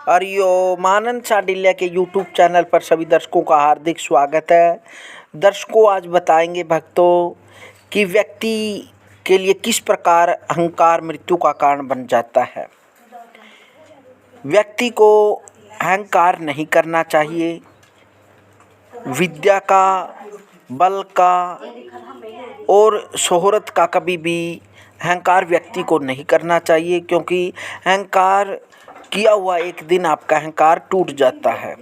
हरिओम। आनंद शांडिल्य के YouTube channel पर सभी दर्शकों का हार्दिक स्वागत है। दर्शकों, आज बताएंगे भक्तों कि व्यक्ति के लिए किस प्रकार अहंकार मृत्यु का कारण बन जाता है। व्यक्ति को अहंकार नहीं करना चाहिए। विद्या का, बल का और शोहरत का कभी भी अहंकार व्यक्ति को नहीं करना चाहिए, क्योंकि अहंकार किया हुआ एक दिन आपका अहंकार टूट जाता है,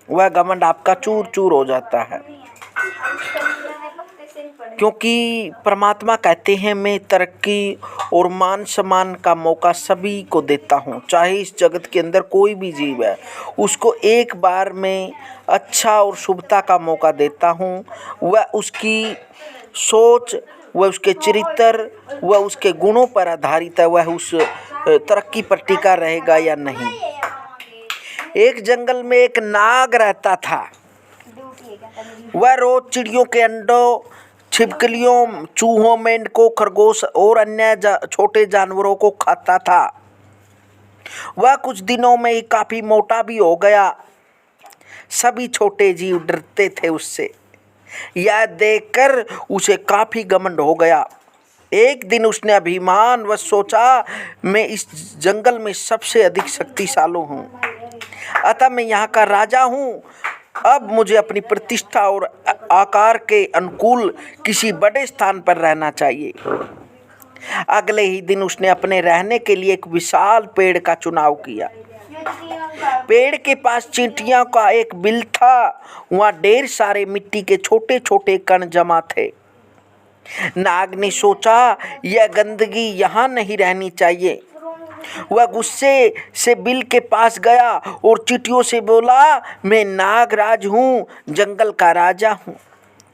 वह घमंड आपका चूर चूर हो जाता है। क्योंकि परमात्मा कहते हैं, मैं तरक्की और मान सम्मान का मौका सभी को देता हूँ। चाहे इस जगत के अंदर कोई भी जीव है, उसको एक बार में अच्छा और शुभता का मौका देता हूँ। वह उसकी सोच, वह उसके चरित्र, वह उसके गुणों पर आधारित है, वह उस तरक्की पर टिका रहेगा या नहीं। एक जंगल में एक नाग रहता था। वह रोज चिड़ियों के अंडों, छिपकलियों, चूहों, मेंढकों, खरगोश और अन्य छोटे जानवरों को खाता था। वह कुछ दिनों में ही काफी मोटा भी हो गया। सभी छोटे जीव डरते थे उससे। यह देखकर उसे काफी घमंड हो गया। एक दिन उसने अभिमानवश सोचा, मैं इस जंगल में सबसे अधिक शक्तिशाली हूँ, अतः मैं यहाँ का राजा हूँ। अब मुझे अपनी प्रतिष्ठा और आकार के अनुकूल किसी बड़े स्थान पर रहना चाहिए। अगले ही दिन उसने अपने रहने के लिए एक विशाल पेड़ का चुनाव किया। पेड़ के पास चींटियों का एक बिल था। वहाँ ढेर सारे मिट्टी के छोटे छोटे कण जमा थे। नाग ने सोचा, यह गंदगी यहाँ नहीं रहनी चाहिए। वह गुस्से से बिल के पास गया और चींटियों से बोला, मैं नागराज हूँ, जंगल का राजा हूँ।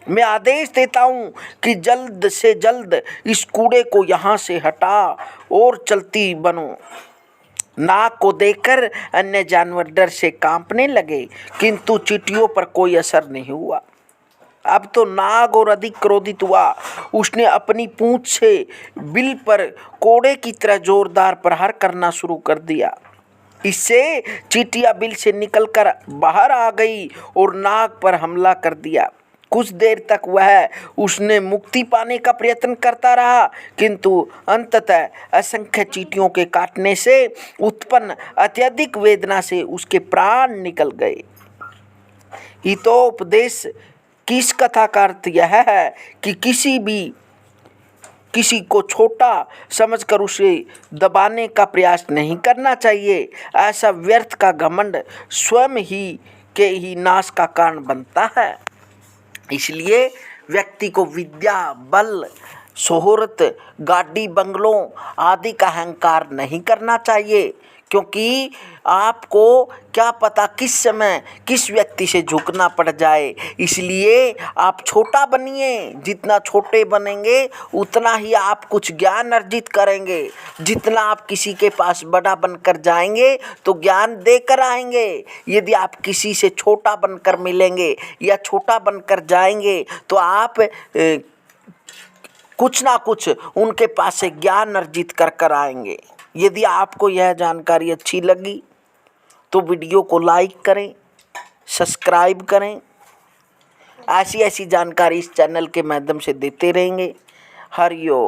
मैं आदेश देता हूँ कि जल्द से जल्द इस कूड़े को यहाँ से हटा और चलती बनो। नाग को देखकर अन्य जानवर डर से कांपने लगे, किंतु चींटियों पर कोई असर नहीं हुआ। अब तो नाग और अधिक क्रोधित हुआ। उसने अपनी पूंछ से बिल पर कोड़े की तरह जोरदार प्रहार करना शुरू कर दिया। इससे चींटियां बिल से निकलकर बाहर आ गई और नाग पर हमला कर दिया। कुछ देर तक वह उसने मुक्ति पाने का प्रयत्न करता रहा, किंतु अंततः असंख्य चींटियों के काटने से उत्पन्न अत्यधिक वेदना से उसके प्राण निकल गए। हितोपदेश की इस कथा का अर्थ यह है कि किसी को छोटा समझकर उसे दबाने का प्रयास नहीं करना चाहिए। ऐसा व्यर्थ का घमंड स्वयं ही नाश का कारण बनता है। इसलिए व्यक्ति को विद्या, बल, शोहरत, गाड़ी, बंगलों आदि का अहंकार नहीं करना चाहिए, क्योंकि आपको क्या पता किस समय किस व्यक्ति से झुकना पड़ जाए। इसलिए आप छोटा बनिए। जितना छोटे बनेंगे उतना ही आप कुछ ज्ञान अर्जित करेंगे। जितना आप किसी के पास बड़ा बनकर जाएंगे तो ज्ञान देकर आएंगे। यदि आप किसी से छोटा बनकर मिलेंगे या छोटा बनकर जाएंगे तो आप कुछ ना कुछ उनके पास से ज्ञान अर्जित कर आएंगे। यदि आपको यह जानकारी अच्छी लगी तो वीडियो को लाइक करें, सब्सक्राइब करें। ऐसी जानकारी इस चैनल के माध्यम से देते रहेंगे। हरिओम।